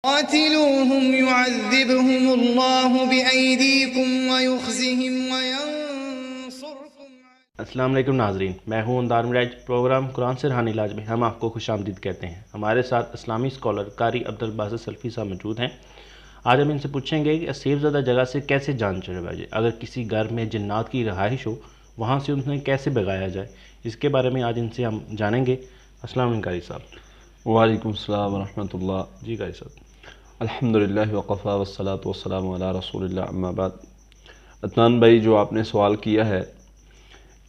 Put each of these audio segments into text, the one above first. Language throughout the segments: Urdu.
قاتلوهم يعذبهم الله بأيديكم ويخزهم وينصركم. السلام علیکم ناظرین، میں ہوں اندار مراج۔ پروگرام قرآن سے روحانی علاج میں ہم آپ کو خوش آمدید کہتے ہیں۔ ہمارے ساتھ اسلامی اسکالر قاری عبدالباسط سلفی صاحب موجود ہیں۔ آج ہم ان سے پوچھیں گے کہ سیف زدہ جگہ سے کیسے جان چھڑوائی جائے، اگر کسی گھر میں جنات کی رہائش ہو وہاں سے انہیں کیسے بھگایا جائے، اس کے بارے میں آج ان سے ہم جانیں گے۔ السلام علیکم قاری صاحب۔ وعلیکم السلام ورحمۃ اللہ۔ جی قاری صاحب۔ الحمدللہ وقفا والصلاة والسلام علی رسول اللہ، اما بعد۔ عدنان بھائی، جو آپ نے سوال کیا ہے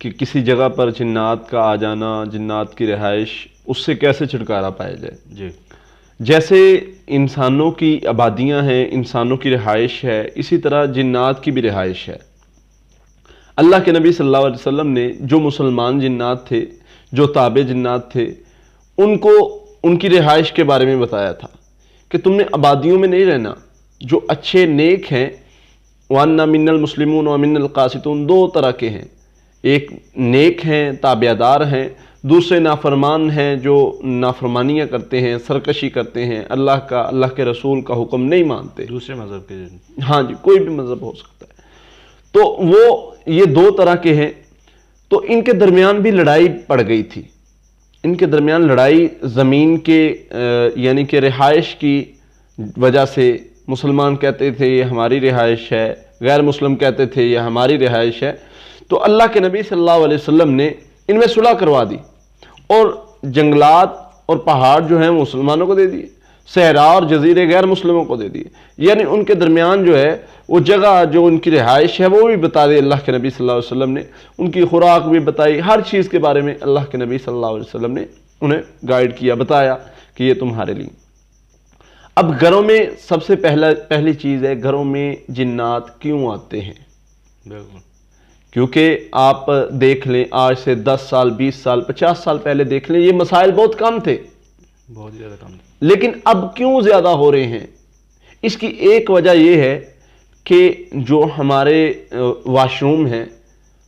کہ کسی جگہ پر جنات کا آ جانا، جنات کی رہائش، اس سے کیسے چھٹکارا پایا جائے۔ جی، جیسے انسانوں کی آبادیاں ہیں، انسانوں کی رہائش ہے، اسی طرح جنات کی بھی رہائش ہے۔ اللہ کے نبی صلی اللہ علیہ وسلم نے جو مسلمان جنات تھے، جو تابع جنات تھے، ان کو ان کی رہائش کے بارے میں بتایا تھا کہ تم نے آبادیوں میں نہیں رہنا۔ جو اچھے نیک ہیں، وَأَنَّا مِنَّ الْمُسْلِمُونَ وَمِنَّ الْقَاسِطُونَ، دو طرح کے ہیں، ایک نیک ہیں، تابعدار ہیں، دوسرے نافرمان ہیں جو نافرمانیاں کرتے ہیں، سرکشی کرتے ہیں، اللہ کے رسول کا حکم نہیں مانتے، دوسرے مذہب کے۔ ہاں جی، کوئی بھی مذہب ہو سکتا ہے۔ تو وہ یہ دو طرح کے ہیں۔ تو ان کے درمیان بھی لڑائی پڑ گئی تھی۔ ان کے درمیان لڑائی زمین کے یعنی کہ رہائش کی وجہ سے، مسلمان کہتے تھے یہ ہماری رہائش ہے، غیر مسلم کہتے تھے یہ ہماری رہائش ہے۔ تو اللہ کے نبی صلی اللہ علیہ وسلم نے ان میں صلح کروا دی، اور جنگلات اور پہاڑ جو ہیں مسلمانوں کو دے دیے، صحرا اور جزیرے غیر مسلموں کو دے دیے۔ یعنی ان کے درمیان جو ہے وہ جگہ جو ان کی رہائش ہے وہ بھی بتا دی اللہ کے نبی صلی اللہ علیہ وسلم نے، ان کی خوراک بھی بتائی، ہر چیز کے بارے میں اللہ کے نبی صلی اللہ علیہ وسلم نے انہیں گائیڈ کیا، بتایا کہ یہ تمہارے لیے۔ اب گھروں میں سب سے پہلی چیز ہے، گھروں میں جنات کیوں آتے ہیں؟ بالکل۔ کیونکہ آپ دیکھ لیں، آج سے 10 سال، 20 سال، 50 سال پہلے دیکھ لیں، یہ مسائل بہت کم تھے، بہت زیادہ کم۔ لیکن اب کیوں زیادہ ہو رہے ہیں؟ اس کی ایک وجہ یہ ہے کہ جو ہمارے واش روم ہیں،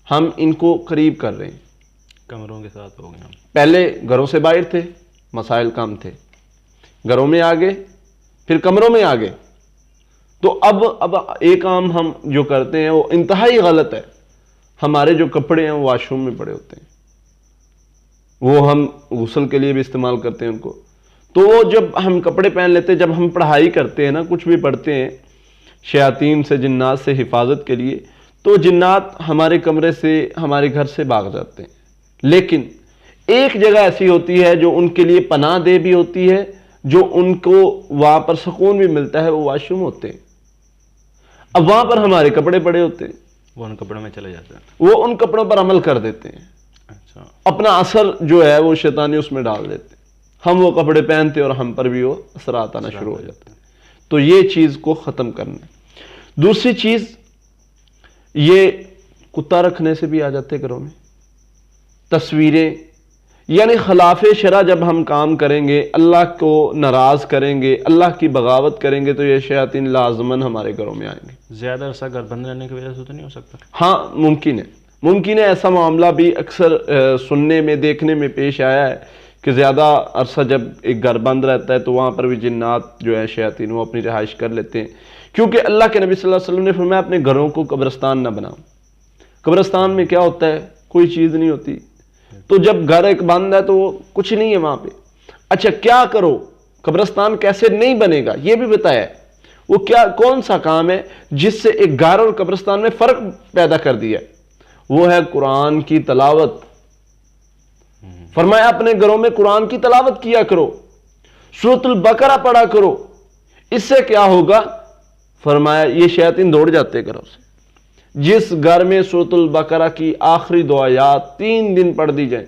ہم ان کو قریب کر رہے ہیں، کمروں کے ساتھ ہو گئے ہم۔ پہلے گھروں سے باہر تھے، مسائل کم تھے، گھروں میں آ گئے، پھر کمروں میں آ گئے۔ تو اب ایک کام ہم جو کرتے ہیں وہ انتہائی غلط ہے۔ ہمارے جو کپڑے ہیں وہ واش روم میں پڑے ہوتے ہیں، وہ ہم غسل کے لیے بھی استعمال کرتے ہیں ان کو۔ تو وہ جب ہم کپڑے پہن لیتے ہیں، جب ہم پڑھائی کرتے ہیں نا، کچھ بھی پڑھتے ہیں شیاطین سے، جنات سے حفاظت کے لیے، تو جنات ہمارے کمرے سے، ہمارے گھر سے بھاگ جاتے ہیں۔ لیکن ایک جگہ ایسی ہوتی ہے جو ان کے لیے پناہ دہ بھی ہوتی ہے، جو ان کو وہاں پر سکون بھی ملتا ہے، وہ واش روم ہوتے ہیں۔ اب وہاں پر ہمارے کپڑے پڑے ہوتے ہیں، وہ ان کپڑوں میں چلے جاتے ہیں، وہ ان کپڑوں پر عمل کر دیتے ہیں، اچھا، اپنا اثر جو ہے وہ شیطانی اس میں ڈال دیتے ہیں، ہم وہ کپڑے پہنتے اور ہم پر بھی وہ اثرات آنا شروع ہو جاتے ہیں۔ تو یہ چیز کو ختم کرنا ہے۔ دوسری چیز، یہ کتا رکھنے سے بھی آ جاتے گھروں میں، تصویریں، یعنی خلاف شرع جب ہم کام کریں گے، اللہ کو ناراض کریں گے، اللہ کی بغاوت کریں گے، تو یہ شیاطین لازماً ہمارے گھروں میں آئیں گے۔ زیادہ عرصہ گھر بند رہنے کی وجہ سے تو نہیں ہو سکتا؟ ہاں، ممکن ہے ایسا معاملہ بھی اکثر سننے میں، دیکھنے میں پیش آیا ہے کہ زیادہ عرصہ جب ایک گھر بند رہتا ہے تو وہاں پر بھی جنات جو ہیں شیاطین، وہ اپنی رہائش کر لیتے ہیں۔ کیونکہ اللہ کے نبی صلی اللہ علیہ وسلم نے فرمایا اپنے گھروں کو قبرستان نہ بناؤ۔ قبرستان میں کیا ہوتا ہے؟ کوئی چیز نہیں ہوتی۔ تو جب گھر ایک بند ہے تو وہ کچھ نہیں ہے وہاں پہ۔ اچھا، کیا کرو؟ قبرستان کیسے نہیں بنے گا یہ بھی بتایا ہے۔ وہ کون سا کام ہے جس سے ایک گھر اور قبرستان میں فرق پیدا کر دیا؟ وہ ہے قرآن کی تلاوت۔ فرمایا اپنے گھروں میں قرآن کی تلاوت کیا کرو، سورۃ البقرہ پڑھا کرو۔ اس سے کیا ہوگا؟ فرمایا یہ شیاطین دوڑ جاتے گھروں سے۔ جس گھر میں سورۃ البقرہ کی آخری 2 آیات 3 دن پڑھ دی جائیں،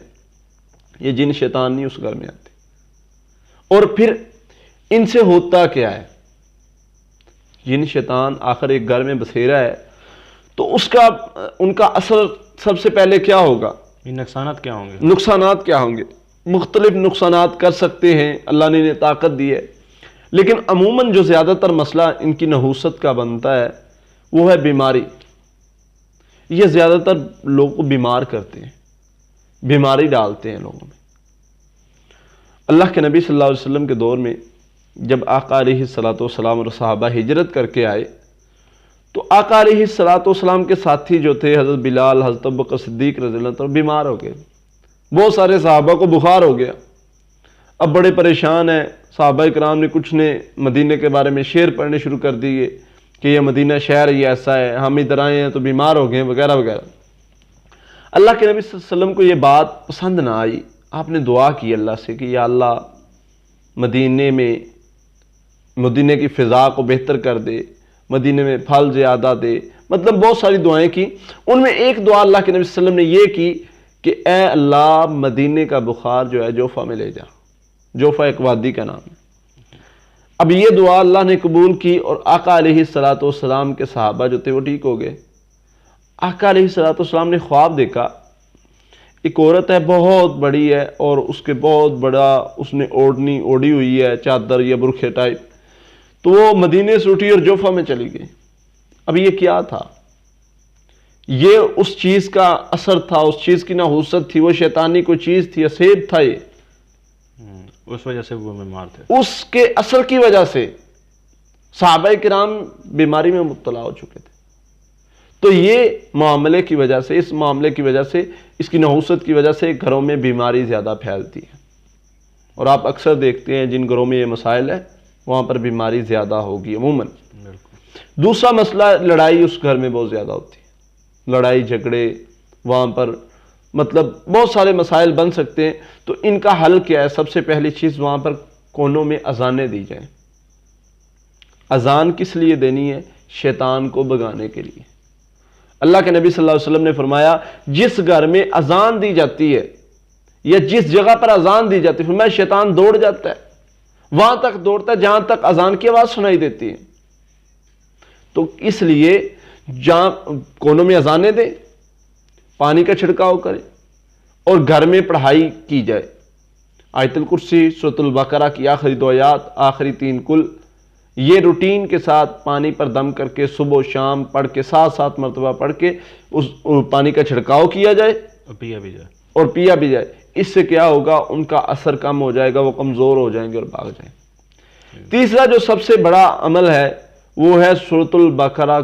یہ جن شیطان نہیں اس گھر میں آتے۔ اور پھر ان سے ہوتا کیا ہے؟ جن شیطان آخر ایک گھر میں بسیرا ہے تو ان کا اثر سب سے پہلے کیا ہوگا؟ نقصانات کیا ہوں گے؟ نقصانات کیا ہوں گے؟ مختلف نقصانات کر سکتے ہیں، اللہ نے انہیں طاقت دی ہے۔ لیکن عموماً جو زیادہ تر مسئلہ ان کی نحوست کا بنتا ہے وہ ہے بیماری۔ یہ زیادہ تر لوگوں کو بیمار کرتے ہیں، بیماری ڈالتے ہیں لوگوں میں۔ اللہ کے نبی صلی اللہ علیہ وسلم کے دور میں جب آقا علیہ الصلوۃ والسلام اور صحابہ ہجرت کر کے آئے تو آقا علیہ الصلوۃ والسلام کے ساتھی جو تھے حضرت بلال، حضرت ابوبکر صدیق رضی اللہ عنہ بیمار ہو گئے. بہت سارے صحابہ کو بخار ہو گیا. اب بڑے پریشان ہیں صحابہ کرام نے. کچھ نے مدینہ کے بارے میں شعر پڑھنے شروع کر دیے کہ یہ مدینہ شہر یہ ایسا ہے، ہم ادھر آئے ہیں تو بیمار ہو گئے وغیرہ وغیرہ. اللہ کے نبی صلی اللہ علیہ وسلم کو یہ بات پسند نہ آئی. آپ نے دعا کی اللہ سے کہ یا اللہ مدینہ کی فضا کو بہتر کر دے، مدینہ میں پھل زیادہ دے. مطلب بہت ساری دعائیں کی. ان میں ایک دعا اللہ کے نبی صلی اللہ علیہ وسلم نے یہ کی کہ اے اللہ مدینہ کا بخار جو ہے جوفہ میں لے جا. جوفہ ایک وادی کا نام ہے. اب یہ دعا اللہ نے قبول کی اور آقا علیہ الصلوۃ والسلام کے صحابہ جو تھے وہ ٹھیک ہو گئے. آقا علیہ الصلوۃ والسلام نے خواب دیکھا ایک عورت ہے بہت بڑی ہے اور اس کے بہت بڑا اس نے اوڑھی ہوئی ہے چادر یا برقعے ٹائپ. تو وہ مدینے سے اٹھی اور جوفہ میں چلی گئی. اب یہ کیا تھا؟ یہ اس چیز کا اثر تھا، اس چیز کی نحوست تھی، وہ شیطانی کوئی چیز تھی، اسیب تھا. یہ اس وجہ سے وہ بیمار تھے. اس کے اثر کی وجہ سے صحابہ کرام بیماری میں مبتلا ہو چکے تھے. تو یہ معاملے کی وجہ سے، اس معاملے کی وجہ سے، اس کی نحوست کی وجہ سے گھروں میں بیماری زیادہ پھیلتی ہے. اور آپ اکثر دیکھتے ہیں جن گھروں میں یہ مسائل ہے وہاں پر بیماری زیادہ ہوگی عموماً. دوسرا مسئلہ لڑائی اس گھر میں بہت زیادہ ہوتی ہے. لڑائی جھگڑے وہاں پر مطلب بہت سارے مسائل بن سکتے ہیں. تو ان کا حل کیا ہے؟ سب سے پہلی چیز وہاں پر کونوں میں اذانیں دی جائیں. اذان کس لیے دینی ہے؟ شیطان کو بھگانے کے لیے. اللہ کے نبی صلی اللہ علیہ وسلم نے فرمایا جس گھر میں اذان دی جاتی ہے یا جس جگہ پر اذان دی جاتی ہے فرمایا شیطان دوڑ جاتا ہے. وہاں تک دوڑتا ہے جہاں تک اذان کی آواز سنائی دیتی ہے. تو اس لیے جہاں کونوں میں اذانیں دیں، پانی کا چھڑکاؤ کریں اور گھر میں پڑھائی کی جائے. آیت الکرسی، سورۃ البقرہ کی آخری 2 آیات، آخری 3 کل، یہ روٹین کے ساتھ پانی پر دم کر کے صبح و شام پڑھ کے 7 مرتبہ پڑھ کے اس پانی کا چھڑکاؤ کیا جائے اور پیا بھی جائے. اس سے کیا ہوگا؟ ان کا اثر کم ہو جائے گا، وہ کمزور ہو جائیں گے اور بھاگ جائیں گے. تیسرا جو سب سے بڑا عمل ہے وہ ہے سورۃ البقرہ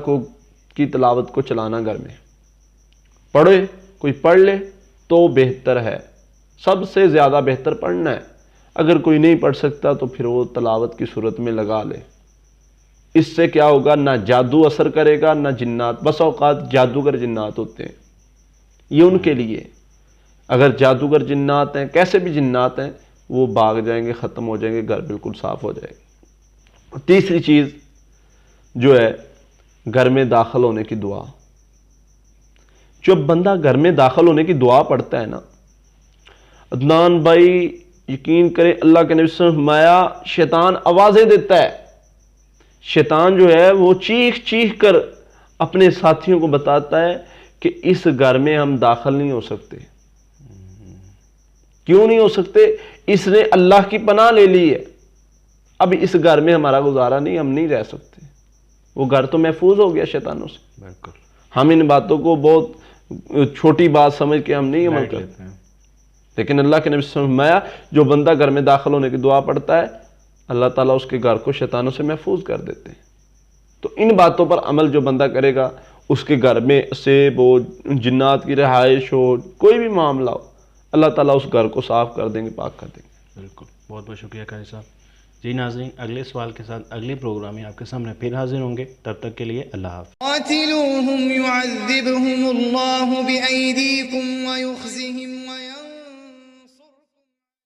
کی تلاوت کو چلانا. گھر میں پڑھے، کوئی پڑھ لے تو بہتر ہے. سب سے زیادہ بہتر پڑھنا ہے. اگر کوئی نہیں پڑھ سکتا تو پھر وہ تلاوت کی صورت میں لگا لے. اس سے کیا ہوگا؟ نہ جادو اثر کرے گا نہ جنات. بس اوقات جادوگر جنات ہوتے ہیں، یہ ان کے لیے اگر جادوگر جنات ہیں، کیسے بھی جنات ہیں، وہ بھاگ جائیں گے، ختم ہو جائیں گے، گھر بالکل صاف ہو جائے گا. تیسری چیز جو ہے گھر میں داخل ہونے کی دعا. جب بندہ گھر میں داخل ہونے کی دعا پڑھتا ہے نا، عدنان بھائی یقین کریں اللہ کے نبی صلی اللہ علیہ وسلم فرمایا شیطان آوازیں دیتا ہے. شیطان جو ہے وہ چیخ چیخ کر اپنے ساتھیوں کو بتاتا ہے کہ اس گھر میں ہم داخل نہیں ہو سکتے. کیوں نہیں ہو سکتے؟ اس نے اللہ کی پناہ لے لی ہے. اب اس گھر میں ہمارا گزارا نہیں، ہم نہیں رہ سکتے. وہ گھر تو محفوظ ہو گیا شیطانوں سے. بالکل. ہم ان باتوں کو بہت چھوٹی بات سمجھ کے ہم نہیں عمل کرتے ہیں. لیکن اللہ کے نبی صلی اللہ علیہ وسلم فرمایا جو بندہ گھر میں داخل ہونے کی دعا پڑھتا ہے اللہ تعالیٰ اس کے گھر کو شیطانوں سے محفوظ کر دیتے ہیں. تو ان باتوں پر عمل جو بندہ کرے گا اس کے گھر میں اسیب ہو، جنات کی رہائش ہو، کوئی بھی معاملہ ہو، اللہ تعالیٰ اس گھر کو صاف کر دیں گے، پاک کر دیں گے. بالکل. بہت بہت شکریہ قاری صاحب. جی ناظرین، اگلے سوال کے ساتھ اگلے پروگرام میں آپ کے سامنے پھر حاضر ہوں گے. تب تک کے لیے اللہ حافظ. قاتلوهم يعذبهم الله بأيديكم ويخزهم